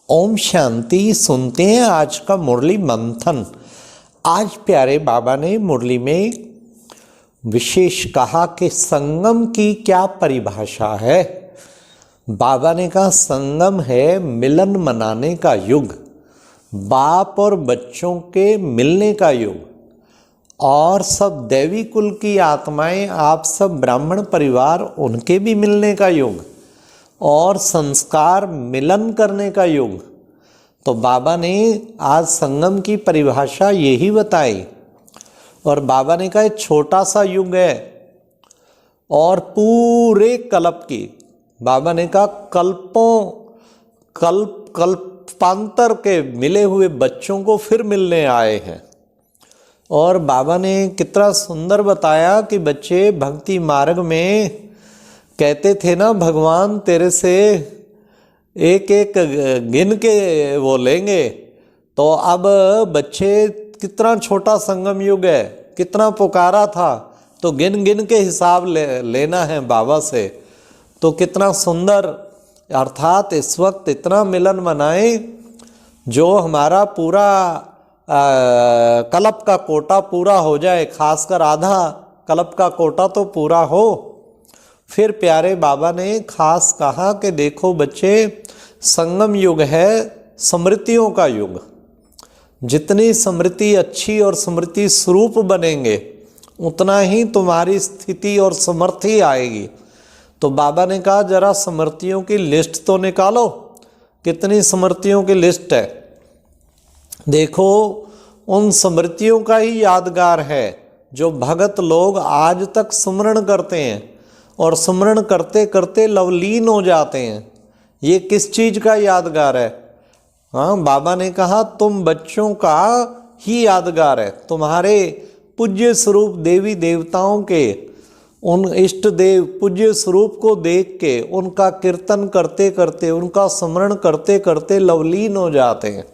ओम शांति। सुनते हैं आज का मुरली मंथन। आज प्यारे बाबा ने मुरली में विशेष कहा कि संगम की क्या परिभाषा है। बाबा ने कहा संगम है मिलन मनाने का युग, बाप और बच्चों के मिलने का युग, और सब दैवी कुल की आत्माएं, आप सब ब्राह्मण परिवार, उनके भी मिलने का युग, और संस्कार मिलन करने का युग। तो बाबा ने आज संगम की परिभाषा यही बताई। और बाबा ने कहा छोटा सा युग है और पूरे कल्प की, बाबा ने कहा कल्पांतर के मिले हुए बच्चों को फिर मिलने आए हैं। और बाबा ने कितना सुंदर बताया कि बच्चे भक्ति मार्ग में कहते थे ना, भगवान तेरे से एक एक गिन के वो लेंगे। तो अब बच्चे कितना छोटा संगम युग है, कितना पुकारा था, तो गिन गिन के हिसाब लेना है बाबा से। तो कितना सुंदर, अर्थात इस वक्त इतना मिलन मनाए जो हमारा पूरा कल्प का कोटा पूरा हो जाए, खासकर आधा कल्प का कोटा तो पूरा हो। फिर प्यारे बाबा ने खास कहा कि देखो बच्चे, संगम युग है स्मृतियों का युग। जितनी स्मृति अच्छी और स्मृति स्वरूप बनेंगे उतना ही तुम्हारी स्थिति और समर्थी आएगी। तो बाबा ने कहा जरा स्मृतियों की लिस्ट तो निकालो, कितनी स्मृतियों की लिस्ट है। देखो उन स्मृतियों का ही यादगार है जो भगत लोग आज तक स्मरण करते हैं और स्मरण करते करते लवलीन हो जाते हैं। ये किस चीज़ का यादगार है? हाँ, बाबा ने कहा तुम बच्चों का ही यादगार है। तुम्हारे पूज्य स्वरूप देवी देवताओं के, उन इष्ट देव पूज्य स्वरूप को देख के उनका कीर्तन करते करते, उनका स्मरण करते करते लवलीन हो जाते हैं।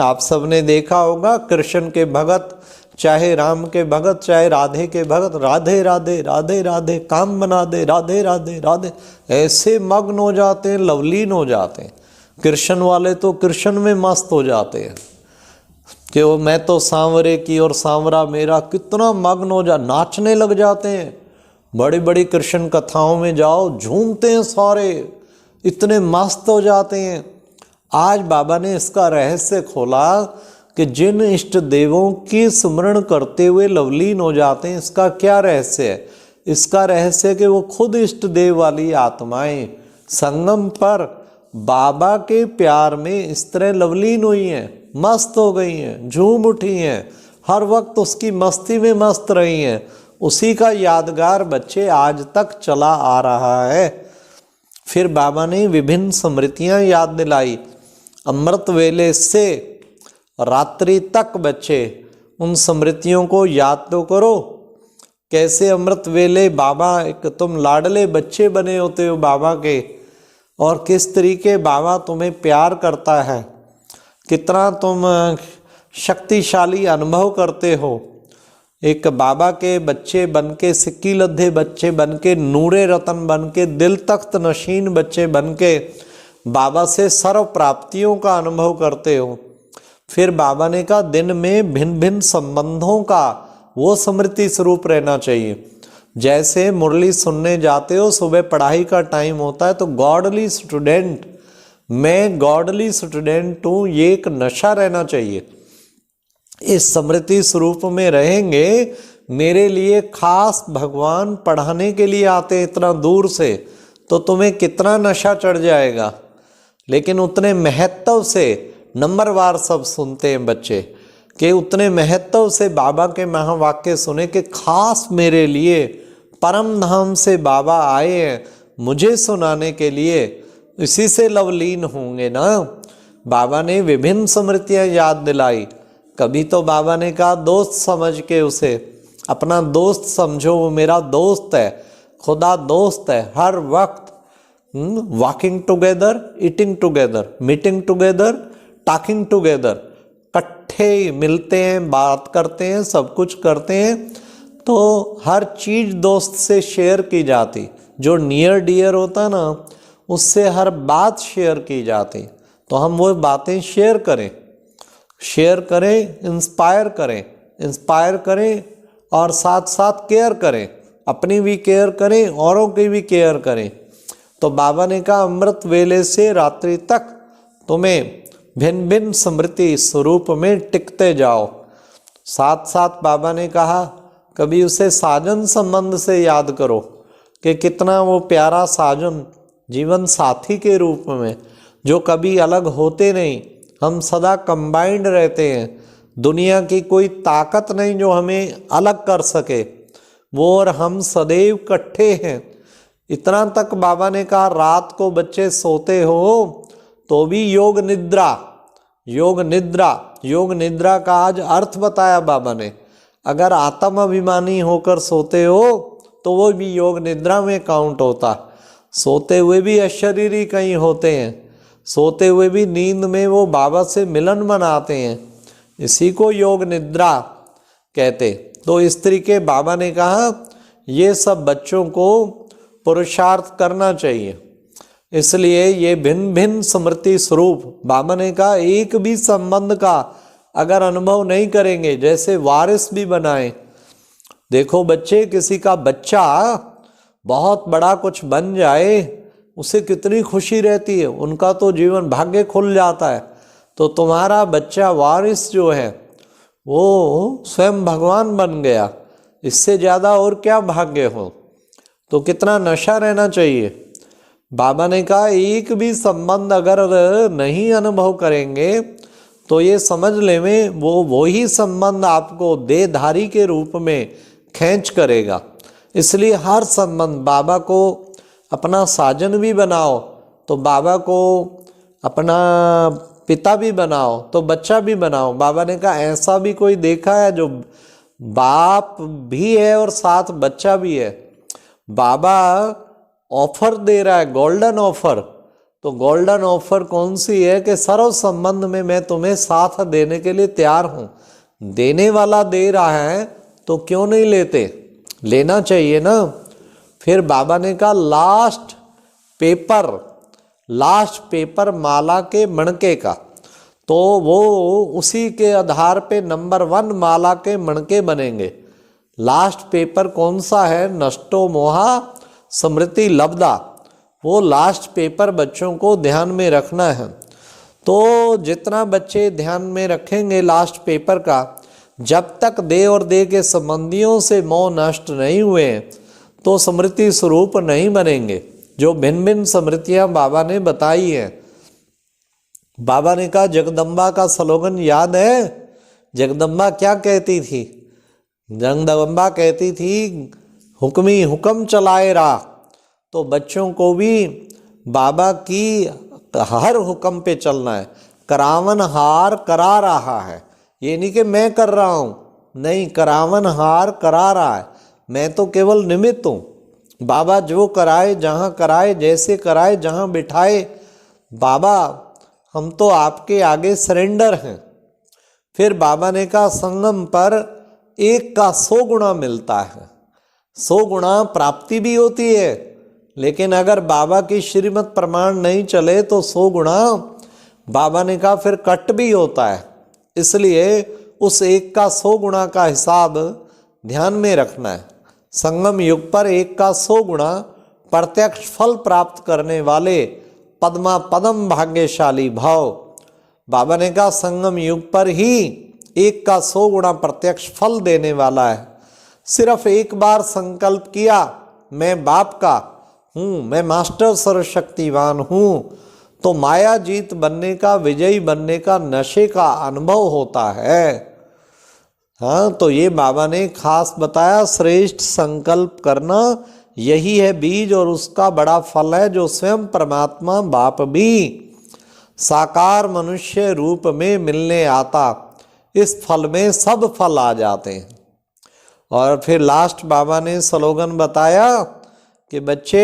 आप सबने देखा होगा कृष्ण के भगत, चाहे राम के भगत, चाहे राधे के भगत, राधे राधे राधे राधे, काम बना दे, राधे राधे राधे, ऐसे मग्न हो जाते हैं, लवलीन हो जाते हैं। कृष्ण वाले तो कृष्ण में मस्त हो जाते हैं कि वो मैं तो सांवरे की और सांवरा मेरा, कितना मग्न हो जा, नाचने लग जाते हैं। बड़ी बड़ी कृष्ण कथाओं में जाओ, झूमते हैं सारे, इतने मस्त हो जाते हैं। आज बाबा ने इसका रहस्य खोला कि जिन इष्ट देवों की स्मरण करते हुए लवलीन हो जाते हैं, इसका क्या रहस्य है? इसका रहस्य है कि वो खुद इष्ट देव वाली आत्माएं संगम पर बाबा के प्यार में इस तरह लवलीन हुई हैं, मस्त हो गई हैं, झूम उठी हैं, हर वक्त उसकी मस्ती में मस्त रही हैं। उसी का यादगार बच्चे आज तक चला आ रहा है। फिर बाबा ने विभिन्न स्मृतियां याद दिलाई। अमृत वेले से रात्रि तक बच्चे उन स्मृतियों को याद तो करो। कैसे अमृत वेले बाबा, एक तुम लाडले बच्चे बने होते हो बाबा के, और किस तरीके बाबा तुम्हें प्यार करता है, कितना तुम शक्तिशाली अनुभव करते हो। एक बाबा के बच्चे बन के, सिक्की लद्दे बच्चे बन के, नूरे रतन बन के, दिल तख्त नशीन बच्चे बन के बाबा से सर्व प्राप्तियों का अनुभव करते हो। फिर बाबा ने कहा दिन में भिन्न भिन्न संबंधों का वो स्मृति स्वरूप रहना चाहिए। जैसे मुरली सुनने जाते हो, सुबह पढ़ाई का टाइम होता है, तो गॉडली स्टूडेंट, मैं गॉडली स्टूडेंट हूँ, ये एक नशा रहना चाहिए। इस स्मृति स्वरूप में रहेंगे। मेरे लिए खास भगवान पढ़ाने के लिए आते हैं इतना दूर से, तो तुम्हें कितना नशा चढ़ जाएगा। लेकिन उतने महत्व से नंबरवार सब सुनते हैं बच्चे, कि उतने महत्व से बाबा के महावाक्य सुने कि खास मेरे लिए परम धाम से बाबा आए हैं मुझे सुनाने के लिए, इसी से लवलीन होंगे ना। बाबा ने विभिन्न स्मृतियां याद दिलाई। कभी तो बाबा ने कहा दोस्त समझ के उसे अपना दोस्त समझो, वो मेरा दोस्त है, खुदा दोस्त है। हर वक्त walking together, eating together, meeting together, talking together, इकट्ठे मिलते हैं, बात करते हैं, सब कुछ करते हैं। तो हर चीज़ दोस्त से शेयर की जाती, जो नियर डियर होता ना उससे हर बात शेयर की जाती। तो हम वो बातें शेयर करें, इंस्पायर करें और साथ साथ केयर करें, अपनी भी केयर करें, औरों की भी केयर करें। तो बाबा ने कहा अमृत वेले से रात्रि तक तुम्हें भिन्न भिन्न स्मृति स्वरूप में टिकते जाओ। साथ साथ बाबा ने कहा कभी उसे साजन संबंध से याद करो कि कितना वो प्यारा साजन जीवन साथी के रूप में, जो कभी अलग होते नहीं, हम सदा कंबाइंड रहते हैं, दुनिया की कोई ताकत नहीं जो हमें अलग कर सके, वो और हम सदैव इकट्ठे हैं। इतना तक बाबा ने कहा रात को बच्चे सोते हो तो भी योग निद्रा का आज अर्थ बताया बाबा ने। अगर आत्म अभिमानी होकर सोते हो तो वो भी योग निद्रा में काउंट होता। सोते हुए भी अशरीरी कहीं होते हैं, सोते हुए भी नींद में वो बाबा से मिलन मनाते हैं, इसी को योग निद्रा कहते। तो इस तरीके बाबा ने कहा ये सब बच्चों को पुरुषार्थ करना चाहिए। इसलिए ये भिन्न भिन्न स्मृति स्वरूप बाबा ने कहा एक भी संबंध का अगर अनुभव नहीं करेंगे, जैसे वारिस भी बनाए। देखो बच्चे, किसी का बच्चा बहुत बड़ा कुछ बन जाए उसे कितनी खुशी रहती है, उनका तो जीवन भाग्य खुल जाता है। तो तुम्हारा बच्चा वारिस जो है वो स्वयं भगवान बन गया, इससे ज़्यादा और क्या भाग्य हो। तो कितना नशा रहना चाहिए। बाबा ने कहा एक भी संबंध अगर नहीं अनुभव करेंगे तो ये समझ लें वो ही संबंध आपको देहधारी के रूप में खींच करेगा। इसलिए हर संबंध, बाबा को अपना साजन भी बनाओ तो बाबा को अपना पिता भी बनाओ तो बच्चा भी बनाओ। बाबा ने कहा ऐसा भी कोई देखा है जो बाप भी है और साथ बच्चा भी है। बाबा ऑफर दे रहा है, गोल्डन ऑफर। तो गोल्डन ऑफर कौन सी है कि सर्व संबंध में मैं तुम्हें साथ देने के लिए तैयार हूँ। देने वाला दे रहा है तो क्यों नहीं लेते, लेना चाहिए ना। फिर बाबा ने कहा लास्ट पेपर माला के मणके का, तो वो उसी के आधार पे नंबर 1 माला के मणके बनेंगे। लास्ट पेपर कौन सा है? नष्टो मोहा स्मृति लब्धा। वो लास्ट पेपर बच्चों को ध्यान में रखना है। तो जितना बच्चे ध्यान में रखेंगे लास्ट पेपर का, जब तक देह और देह के संबंधियों से मोह नष्ट नहीं हुए तो स्मृति स्वरूप नहीं बनेंगे। जो भिन्न भिन्न स्मृतियां बाबा ने बताई हैं। बाबा ने कहा जगदम्बा का स्लोगन याद है? जगदम्बा क्या कहती थी? जगदम्बा कहती थी हुक्मी हुक्म चलाए राह। तो बच्चों को भी बाबा की हर हुक्म पे चलना है। करावन हार करा रहा है, ये नहीं कि मैं कर रहा हूँ, नहीं, करावन हार करा रहा है, मैं तो केवल निमित्त हूँ। बाबा जो कराए, जहाँ कराए, जैसे कराए, जहाँ बिठाए, बाबा हम तो आपके आगे सरेंडर हैं। फिर बाबा ने कहा संगम पर 1 का 100 गुना मिलता है। 100 गुना प्राप्ति भी होती है, लेकिन अगर बाबा की श्रीमत प्रमाण नहीं चले तो 100 गुना बाबा ने कहा फिर कट भी होता है। इसलिए उस 1 का 100 गुना का हिसाब ध्यान में रखना है। संगम युग पर 1 का 100 गुना प्रत्यक्ष फल प्राप्त करने वाले पद्मा पदम भाग्यशाली भाव। बाबा ने कहा संगम युग पर ही 1 का 100 गुना प्रत्यक्ष फल देने वाला है। सिर्फ एक बार संकल्प किया मैं बाप का हूँ, मैं मास्टर सर्वशक्तिवान हूँ, तो माया जीत बनने का, विजयी बनने का, नशे का अनुभव होता है। हाँ, तो ये बाबा ने खास बताया श्रेष्ठ संकल्प करना, यही है बीज और उसका बड़ा फल है जो स्वयं परमात्मा बाप भी साकार मनुष्य रूप में मिलने आता। इस फल में सब फल आ जाते हैं। और फिर लास्ट बाबा ने स्लोगन बताया कि बच्चे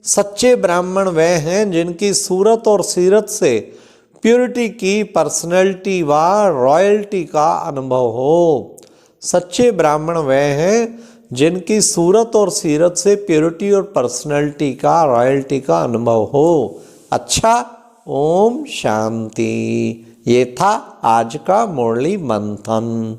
सच्चे ब्राह्मण वे हैं जिनकी सूरत और सीरत से प्योरिटी की, पर्सनैलिटी व रॉयल्टी का अनुभव हो। सच्चे ब्राह्मण वे हैं जिनकी सूरत और सीरत से प्योरिटी और पर्सनैलिटी का, रॉयल्टी का अनुभव हो। अच्छा, ओम शांति। ये था आज का मुरली मंथन।